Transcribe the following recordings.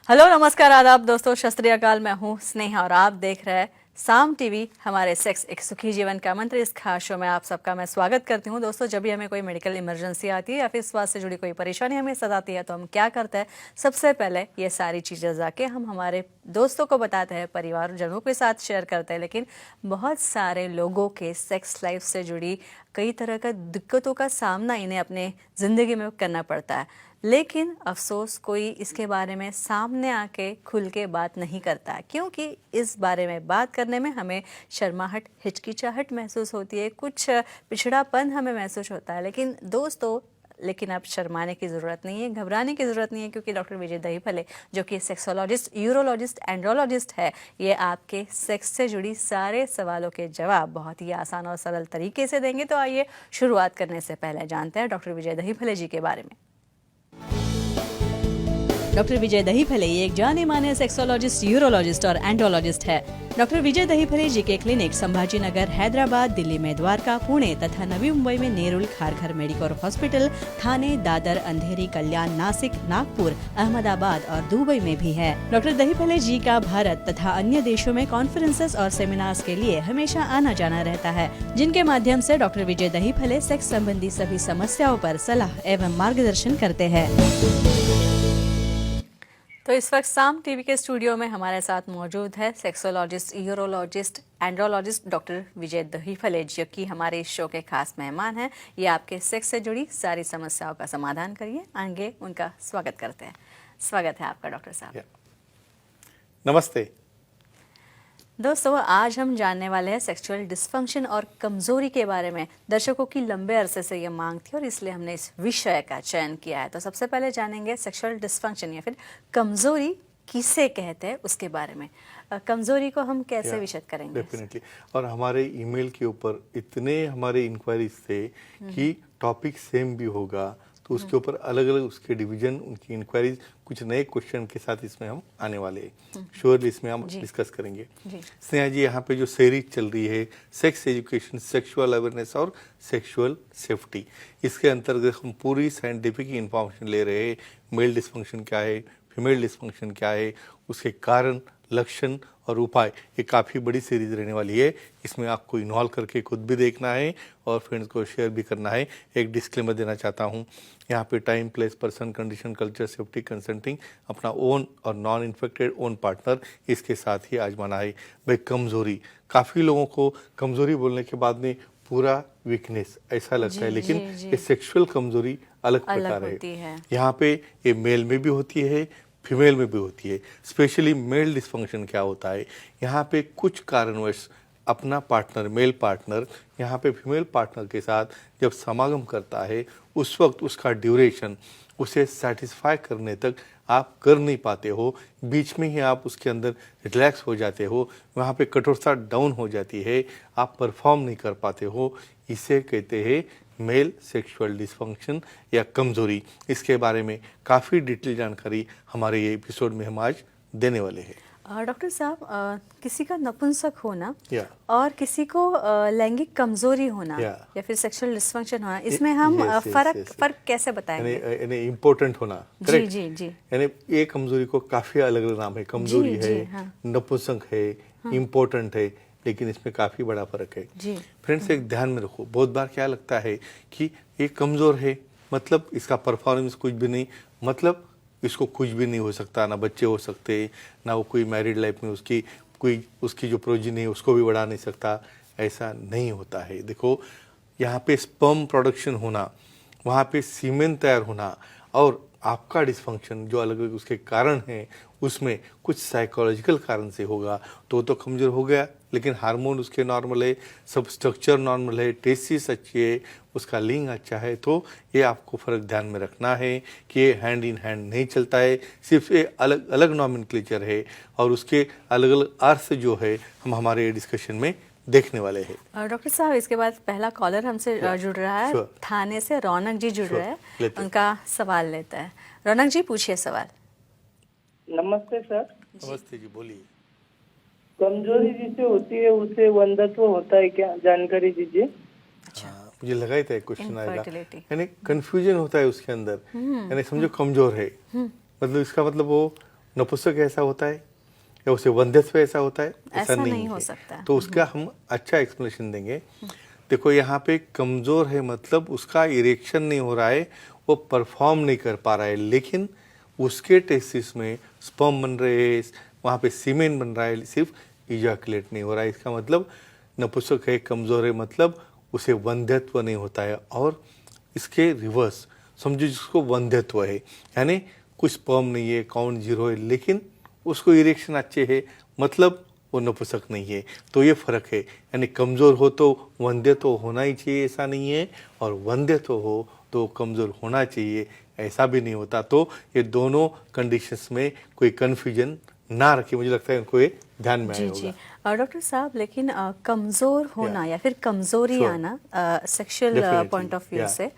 Hello नमस्कार आदाब दोस्तों, सत श्री अकाल। मैं हूँ स्नेहा और आप देख रहे हैं साम टीवी। हमारे सेक्स एक सुखी जीवन का मंत्र, इस खास शो में आप सबका मैं स्वागत करती हूँ। दोस्तों, जब भी हमें कोई मेडिकल इमरजेंसी आती है या फिर स्वास्थ्य से जुड़ी कोई परेशानी हमें सताती है तो हम क्या करते हैं? सबसे पहले ये सारी चीज़ें जाके हम हमारे दोस्तों को बताते हैं, परिवारजनों के साथ शेयर करते हैं। लेकिन बहुत सारे लोगों के सेक्स लाइफ से जुड़ी कई तरह का दिक्कतों का सामना इन्हें अपने ज़िंदगी में करना पड़ता है, लेकिन अफसोस कोई इसके बारे में सामने आके खुल के बात नहीं करता है, क्योंकि इस बारे में बात करने में हमें शर्माहट, हिचकिचाहट महसूस होती है, कुछ पिछड़ापन हमें महसूस होता है। लेकिन दोस्तों, लेकिन अब शर्माने की ज़रूरत नहीं है, घबराने की ज़रूरत नहीं है, क्योंकि डॉक्टर विजय दहीफले, जो कि सेक्सोलॉजिस्ट, यूरोलॉजिस्ट, एंड्रोलॉजिस्ट है, ये आपके सेक्स से जुड़ी सारे सवालों के जवाब बहुत ही आसान और सरल तरीके से देंगे। तो आइए शुरुआत करने से पहले जानते हैं डॉक्टर विजय दहीफले जी के बारे में। डॉक्टर विजय दहीफले ये एक जाने माने सेक्सोलॉजिस्ट, यूरोलॉजिस्ट और एंड्रोलॉजिस्ट है। डॉक्टर विजय दहीफले जी के क्लिनिक संभाजी नगर, हैदराबाद, दिल्ली में द्वारका, पुणे तथा नवी मुंबई में नेरुल, खारघर मेडिकोर हॉस्पिटल, थाने, दादर, अंधेरी, कल्याण, नासिक, नागपुर, अहमदाबाद और दुबई में भी है। डॉक्टर दहीफले जी का भारत तथा अन्य देशों में कॉन्फ्रेंसेस और सेमिनार्स के लिए हमेशा आना जाना रहता है, जिनके माध्यम से डॉक्टर विजय दहीफले सेक्स संबंधी सभी समस्याओं पर सलाह एवं मार्गदर्शन करते हैं। तो इस वक्त साम टीवी के स्टूडियो में हमारे साथ मौजूद है सेक्सोलॉजिस्ट, यूरोलॉजिस्ट, एंड्रोलॉजिस्ट डॉक्टर विजय दहीफले, जो कि हमारे इस शो के खास मेहमान हैं। ये आपके सेक्स से जुड़ी सारी समस्याओं का समाधान करिए, आगे उनका स्वागत करते हैं। स्वागत है आपका डॉक्टर साहब। नमस्ते दोस्तों, आज हम जानने वाले हैं सेक्सुअल डिस्फंक्शन और कमजोरी के बारे में। दर्शकों की लंबे अरसे से ये मांग थी और इसलिए हमने इस विषय का चयन किया है। तो सबसे पहले जानेंगे सेक्सुअल डिस्फंक्शन या फिर कमजोरी किसे कहते हैं उसके बारे में। कमजोरी को हम कैसे विशद करेंगे? डेफिनेटली। और हमारे ईमेल के ऊपर इतने हमारे इंक्वायरीज थे कि टॉपिक सेम भी होगा, तो उसके ऊपर अलग अलग उसके डिवीजन, उनकी इंक्वायरीज, कुछ नए क्वेश्चन के साथ इसमें हम आने वाले हैं। श्योरली इसमें हम डिस्कस करेंगे। स्नेहा जी, यहाँ पे जो सीरीज चल रही है सेक्स एजुकेशन, सेक्सुअल अवेयरनेस और सेक्सुअल सेफ्टी, इसके अंतर्गत हम पूरी साइंटिफिक इंफॉर्मेशन ले रहे हैं। मेल डिस्फंक्शन क्या है, फीमेल डिस्फंक्शन क्या है, उसके कारण, लक्षण और उपाय, ये काफ़ी बड़ी सीरीज रहने वाली है। इसमें आपको इन्वॉल्व करके खुद भी देखना है और फ्रेंड्स को शेयर भी करना है। एक डिस्क्लेमर देना चाहता हूँ, यहाँ पे time, place, person, condition, culture, safety, consulting, अपना ओन और नॉन इन्फेक्टेड ओन पार्टनर, इसके साथ ही आजमाना है। भाई कमज़ोरी, काफ़ी लोगों को कमज़ोरी बोलने के बाद में पूरा वीकनेस ऐसा लगता है, लेकिन ये सेक्सुअल कमज़ोरी अलग प्रकार है। यहाँ पे ये मेल में भी होती है, फीमेल में भी होती है। स्पेशली मेल डिस्फंक्शन क्या होता है, यहाँ पे कुछ कारणवश अपना पार्टनर, मेल पार्टनर यहाँ पे फीमेल पार्टनर के साथ जब समागम करता है, उस वक्त उसका ड्यूरेशन उसे सेटिस्फाई करने तक आप कर नहीं पाते हो। बीच में ही आप उसके अंदर रिलैक्स हो जाते हो, वहाँ पे कठोरता डाउन हो जाती है, आप परफॉर्म नहीं कर पाते हो। इसे कहते हैं मेल सेक्सुअल डिस्फंक्शन या कमज़ोरी। इसके बारे में काफ़ी डिटेल जानकारी हमारे ये एपिसोड में हम आज देने वाले हैं। डॉक्टर साहब, किसी का नपुंसक होना और किसी को लैंगिक कमजोरी होना या फिर सेक्सुअल डिस्फंक्शन होना, इसमें हम फर्क कैसे बताएंगे? यानी इम्पोर्टेंट होना, जी जी जी। यानी ये कमजोरी को काफ़ी अलग अलग नाम है। कमजोरी है, नपुंसक है, इम्पोर्टेंट है, लेकिन इसमें काफ़ी बड़ा फर्क है। फ्रेंड्स, एक ध्यान में रखो, बहुत बार क्या लगता है कि ये कमज़ोर है, मतलब इसका परफॉर्मेंस कुछ भी नहीं, मतलब इसको कुछ भी नहीं हो सकता, ना बच्चे हो सकते, ना वो कोई मैरिड लाइफ में उसकी जो प्रोजिनी है उसको भी बढ़ा नहीं सकता। ऐसा नहीं होता है। देखो, यहाँ पे स्पर्म प्रोडक्शन होना, वहाँ पे सीमेन तैयार होना और आपका डिस्फंक्शन जो अलग अलग उसके कारण हैं, उसमें कुछ साइकोलॉजिकल कारण से होगा तो कमज़ोर हो गया, लेकिन हार्मोन उसके नॉर्मल है, सब स्ट्रक्चर नॉर्मल है, टेस्टिस अच्छी है, उसका लिंग अच्छा है, तो ये आपको फ़र्क ध्यान में रखना है कि ये हैंड इन हैंड नहीं चलता है। सिर्फ ये अलग अलग नॉमेनक्लेचर है और उसके अलग अलग अर्थ जो है हम हमारे डिस्कशन में देखने वाले हैं। डॉक्टर साहब, इसके बाद पहला कॉलर हमसे जुड़ रहा है। थाने से रौनक जी जुड़ रहे हैं, उनका सवाल लेता है। रौनक जी, पूछिए सवाल। नमस्ते सर। नमस्ते जी, बोलिए। कमजोरी जिसे होती है उसे वंध्यत्व होता है क्या, जानकारी दीजिए। मुझे लगा ही था क्वेश्चन आएगा। यानी कंफ्यूजन होता है उसके अंदर, यानी समझो कमजोर है, मतलब इसका मतलब वो नपुंसक ऐसा होता है या उसे वंध्यत्व ऐसा होता है? ऐसा नहीं हो है। सकता। तो उसका हम अच्छा एक्सप्लेनेशन देंगे। देखो यहाँ पे कमजोर है मतलब उसका इरेक्शन नहीं हो रहा है, वो परफॉर्म नहीं कर पा रहा है, लेकिन उसके टेस्टिस में स्पर्म बन रहे हैं, वहाँ पे सीमेन बन रहा है, सिर्फ इजैकुलेट नहीं हो रहा है। इसका मतलब नपुंसक है, कमजोर है, मतलब उसे वंध्यत्व नहीं होता है। और इसके रिवर्स समझो जिसको वंध्यत्व है, यानी कुछ स्पर्म नहीं है, काउंट 0 है, लेकिन उसको इरेक्शन अच्छे है, मतलब वो नपुंसक नहीं है। तो ये फर्क है, यानी कमजोर हो तो वंध्यत्व होना ही चाहिए ऐसा नहीं है, और वंध्यत्व हो तो कमजोर होना चाहिए ऐसा भी नहीं होता। तो ये दोनों कंडीशंस में कोई कन्फ्यूजन ना रखे, मुझे लगता है उनको ये ध्यान में आया जी जी। होगा। डॉक्टर साहब, लेकिन कमज़ोर होना या फिर कमज़ोरी Sure. आना sexual Definitely, point of view yeah. से,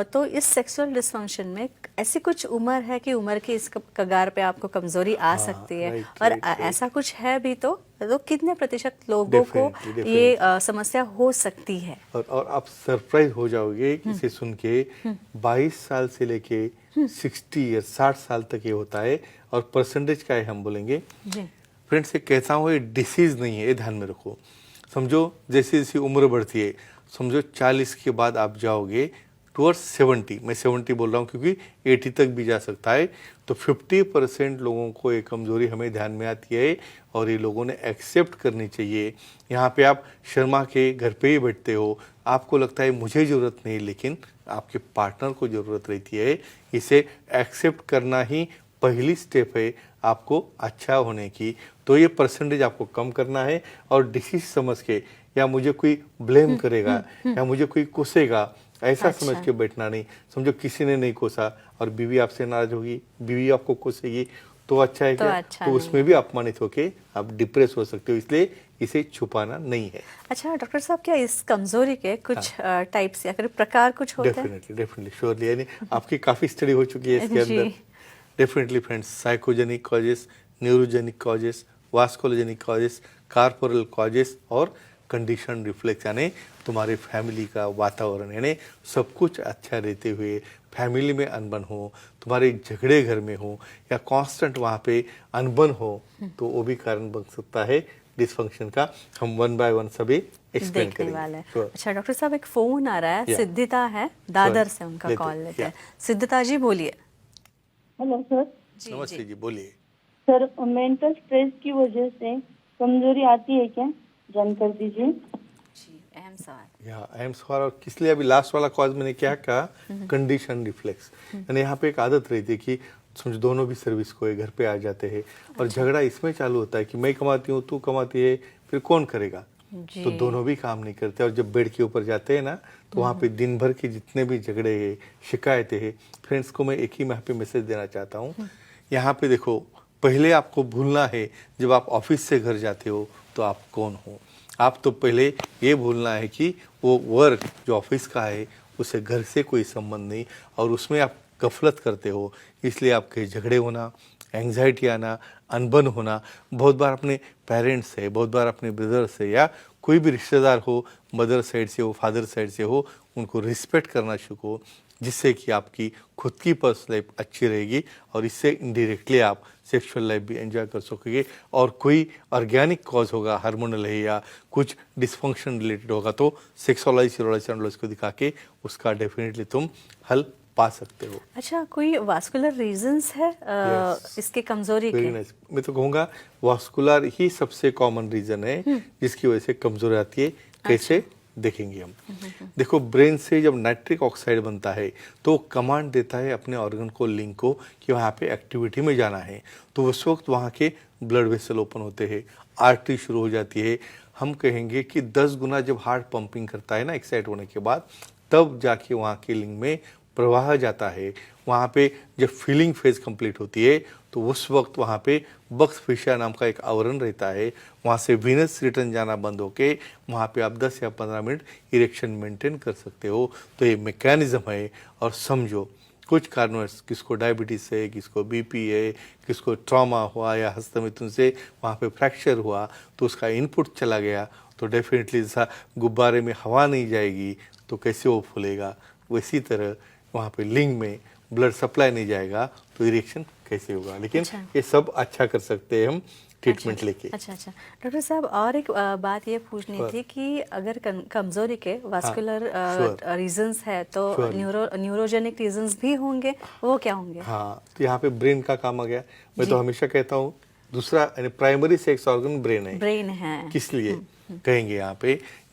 तो इस सेक्सुअल डिस्फंक्शन में ऐसी कुछ उम्र है कि उम्र की इस कगार पे आपको कमज़ोरी आ हाँ, सकती है, right, और right, right. ऐसा कुछ है भी तो कितने प्रतिशत लोगों को Definitely, ये definitely. समस्या हो सकती है? और आप सरप्राइज हो जाओगे इसे सुन के। 22 साल से लेके 60 ईयर 60 साल तक ये होता है। और परसेंटेज का है हम बोलेंगे जी फ्रेंड्स, ये कहता हूँ ये डिसीज नहीं है, ये ध्यान में रखो। समझो जैसे जैसे उम्र बढ़ती है, समझो 40 के बाद आप जाओगे टुवर्ड्स 70, मैं 70 बोल रहा हूँ क्योंकि 80 तक भी जा सकता है। तो 50% लोगों को ये कमजोरी हमें ध्यान में आती है, और ये लोगों ने एक्सेप्ट करनी चाहिए। यहाँ पे आप शर्मा के घर पे ही बैठते हो, आपको लगता है मुझे ज़रूरत नहीं, लेकिन आपके पार्टनर को ज़रूरत रहती है। इसे एक्सेप्ट करना ही पहली स्टेप है आपको अच्छा होने की। तो ये परसेंटेज आपको कम करना है, और डिसीज समझ के, या मुझे कोई ब्लेम करेगा या मुझे कोई कोसेगा ऐसा अच्छा। समझ के बैठना नहीं। समझो किसी ने नहीं कोसा और बीवी आपसे नाराज होगी, बीवी आपको कोसेगी, तो अच्छा है तो क्या? अच्छा तो नहीं उसमें भी अपमानित होके आप डिप्रेस हो सकते हो, इसलिए इसे छुपाना नहीं है। अच्छा डॉक्टर साहब, क्या इस कमजोरी के कुछ टाइप्स या फिर प्रकार कुछ होते हैं? डेफिनेटली श्योरली, यानी आपकी काफ़ी स्टडी हो चुकी है इसके जी। अंदर। Definitely friends, psychogenic causes, neurogenic causes, वास्कुलोजेनिक causes, corporeal causes और कंडीशन रिफ्लेक्स, यानी तुम्हारे फैमिली का वातावरण, यानी सब कुछ अच्छा रहते हुए फैमिली में अनबन हो, तुम्हारे झगड़े घर में हो, या कांस्टेंट वहाँ पे अनबन हो, तो वो भी कारण बन सकता है डिसफंक्शन का। हम 1 बाय 1 सभी एक्सप्लेन देखने करेंगे। वाले हैं। Sure. अच्छा डॉक्टर साहब, एक फोन आ रहा है, Yeah. सिद्धिता है दादर Sorry. से, उनका लेते कॉल हैं, लेते हैं। yeah. सिद्धिता जी बोलिए। Hello sir. जी नमस्ते जी, बोलिए। सर, मेंटल स्ट्रेस की वजह से कमजोरी आती है क्या, जानकर दीजिए। जी, अहम सवाल। या अहम सवाल। और किस लिए अभी लास्ट वाला कॉज मैंने क्या कहा, कंडीशन रिफ्लेक्स, यानी यहाँ पे एक आदत रहती है कि समझो दोनों भी सर्विस को घर पे आ जाते हैं, और झगड़ा इसमें चालू होता है कि मैं कमाती हूँ, तू कमाती है, फिर कौन करेगा? जी। तो दोनों भी काम नहीं करते, और जब बेड के ऊपर जाते हैं ना, तो वहाँ पे दिन भर के जितने भी झगड़े हैं, शिकायतें हैं। फ्रेंड्स को मैं एक ही यहाँ पे मैसेज देना चाहता हूँ। यहाँ पे देखो, पहले आपको भूलना है जब आप ऑफिस से घर जाते हो तो आप कौन हो। आप तो पहले ये भूलना है कि वो वर्क जो ऑफिस का है उसे घर से कोई संबंध नहीं, और उसमें आप गफलत करते हो, इसलिए आपके झगड़े होना, एंग्जाइटी आना, अनबन होना, बहुत बार अपने पेरेंट्स से, बहुत बार अपने ब्रदर से, या कोई भी रिश्तेदार हो, मदर साइड से हो, फादर साइड से हो, उनको रिस्पेक्ट करना सीखो, जिससे कि आपकी खुद की पर्सनल लाइफ अच्छी रहेगी, और इससे इनडायरेक्टली आप सेक्सुअल लाइफ भी एंजॉय कर सकोगे। और कोई ऑर्गेनिक कॉज होगा, हार्मोनल है या कुछ डिसफंक्शन रिलेटेड होगा, तो सेक्सोलॉजी सीरोलॉजी को दिखा के उसका डेफिनेटली तुम हल पा सकते हो। अच्छा, कोई वास्कुलर रीजंस है Yes. इसके कमजोरी वेरी के? नाइस। मैं तो कहूँगा वास्कुलर ही सबसे कॉमन रीजन है जिसकी वजह से कमजोरी आती है। कैसे देखेंगे हम? देखो, ब्रेन से जब नाइट्रिक ऑक्साइड बनता है तो कमांड देता है अपने ऑर्गन को, लिंक को, कि वहाँ पे एक्टिविटी में जाना है। तो उस वक्त वहाँ के ब्लड वेसल ओपन होते हैं, आर्टरी शुरू हो जाती है। हम कहेंगे कि 10 गुना जब हार्ट पंपिंग करता है ना एक्साइट होने के बाद, तब जाके वहाँ के लिंग में प्रवाह जाता है। वहाँ पे जब फीलिंग फेज कंप्लीट होती है तो उस वक्त वहाँ पे बक्स फिशा नाम का एक आवरण रहता है, वहाँ से वीनस रिटर्न जाना बंद होके वहाँ पे आप 10 या 15 मिनट इरेक्शन मेंटेन कर सकते हो। तो ये मैकेनिज्म है। और समझो, कुछ कारणवश, किसको डायबिटीज़ है, किसको बीपी है, किसको ट्रॉमा हुआ या हस्तमिथुन से वहाँ पे फ्रैक्चर हुआ, तो उसका इनपुट चला गया, तो डेफिनेटली जैसा गुब्बारे में हवा नहीं जाएगी तो कैसे वो फूलेगा, वैसी तरह वहाँ पे लिंग में ब्लड सप्लाई नहीं जाएगा तो इरेक्शन कैसे होगा, लेकिन अच्छा। ये सब अच्छा कर सकते हैं हम ट्रीटमेंट लेके। अच्छा अच्छा डॉक्टर साहब, और एक बात ये पूछनी थी कि अगर कमजोरी के वास्कुलर sure. रीजंस है तो Surely. न्यूरोजेनिक रीजंस भी होंगे, वो क्या होंगे? हाँ, तो यहाँ पे ब्रेन का काम आ गया। मैं जी। तो हमेशा कहता हूँ दूसरा यानी प्राइमरी सेक्स ऑर्गन ब्रेन है। ब्रेन है। किस लिए कहेंगे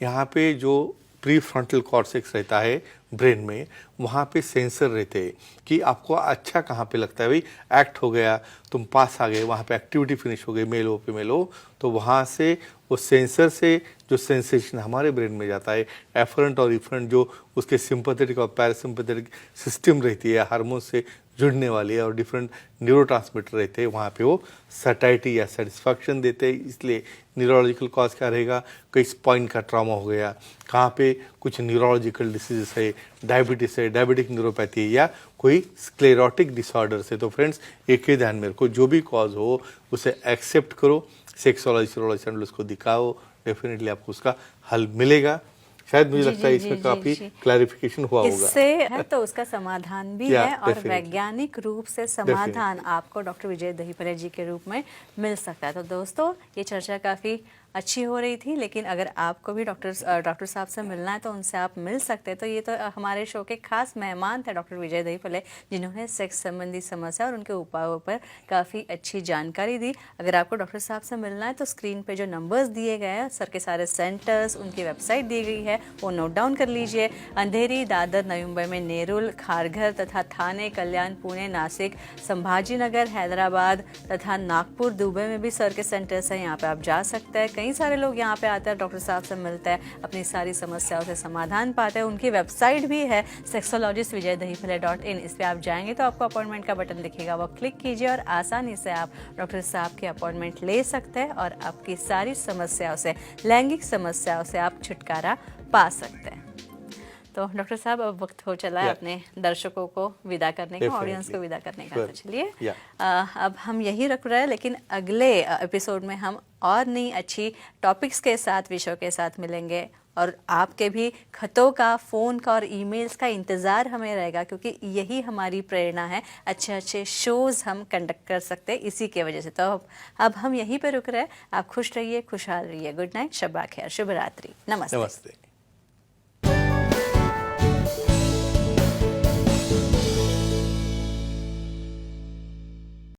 यहाँ पे जो प्री फ्रंटल कॉर्टेक्स रहता है ब्रेन में, वहाँ पे सेंसर रहते हैं कि आपको अच्छा कहाँ पे लगता है। भाई एक्ट हो गया, तुम पास आ गए, वहाँ पे एक्टिविटी फिनिश हो गई, मेल हो फीमेल हो, तो वहाँ से वो सेंसर से जो सेंसेशन हमारे ब्रेन में जाता है, एफरेंट और इफरेंट जो उसके सिंपैथेटिक और पैरासिम्पैथेटिक सिस्टम रहती है, हार्मोन से जुड़ने वाली है और डिफरेंट न्यूरोट्रांसमीटर रहते हैं, वहाँ पे वो सटाइटी या सेटिस्फैक्शन देते हैं। इसलिए न्यूरोलॉजिकल कॉज क्या रहेगा, कहीं स्पाइन का ट्रॉमा हो गया, कहाँ पे कुछ न्यूरोलॉजिकल डिसीजेस है, डायबिटीज है, डायबिटिक न्यूरोपैथी है, या कोई स्क्लेरोटिक डिसऑर्डर है। तो फ्रेंड्स एक ही ध्यान में रखो, जो भी कॉज हो उसे एक्सेप्ट करो, सेक्सोलॉजी उसको दिखाओ, डेफिनेटली आपको उसका हल मिलेगा। शायद मुझे लगता है इसमें काफी क्लैरिफिकेशन हुआ होगा। इससे है तो उसका समाधान भी है और वैज्ञानिक रूप से समाधान आपको डॉक्टर विजय दहीफले जी के रूप में मिल सकता है। तो दोस्तों ये चर्चा काफ़ी अच्छी हो रही थी, लेकिन अगर आपको भी डॉक्टर साहब से मिलना है तो उनसे आप मिल सकते हैं। तो ये तो हमारे शो के खास मेहमान थे डॉक्टर विजय दहीफले, जिन्होंने सेक्स संबंधी समस्या और उनके उपायों पर काफ़ी अच्छी जानकारी दी। अगर आपको डॉक्टर साहब से मिलना है तो स्क्रीन पे जो नंबर्स दिए गए हैं, सर के सारे सेंटर्स, उनकी वेबसाइट दी गई है, वो नोट डाउन कर लीजिए। अंधेरी, दादर, नवी मुंबई में नेरुल, खारघर तथा थाने, कल्याण, पुणे, नासिक, संभाजी नगर, हैदराबाद तथा नागपुर, दुबई में भी सर के सेंटर्स हैं, यहाँ पे आप जा सकते हैं। कई सारे लोग यहाँ पे आते हैं, डॉक्टर साहब से मिलते हैं, अपनी सारी समस्याओं से समाधान पाते हैं। उनकी वेबसाइट भी है sexologistvijaydahipale.in, इस पर आप जाएंगे तो आपको अपॉइंटमेंट का बटन दिखेगा, वो क्लिक कीजिए और आसानी से आप डॉक्टर साहब की अपॉइंटमेंट ले सकते हैं और आपकी सारी समस्याओं से, लैंगिक समस्याओं से आप छुटकारा पा सकते हैं। तो डॉक्टर साहब अब वक्त हो चला है अपने दर्शकों को विदा करने का, ऑडियंस को विदा करने का। तो चलिए अब हम यही रख रहे हैं, लेकिन अगले एपिसोड में हम और नई अच्छी टॉपिक्स के साथ, विषयों के साथ मिलेंगे और आपके भी खतों का, फ़ोन का और ईमेल्स का इंतज़ार हमें रहेगा, क्योंकि यही हमारी प्रेरणा है। अच्छे अच्छे शोज़ हम कंडक्ट कर सकते हैं इसी के वजह से। तो अब हम यहीं पे रुक रहे हैं। आप खुश रहिए, खुशहाल रहिए। गुड नाइट, शब्बा खैर, शुभ रात्रि, नमस्ते।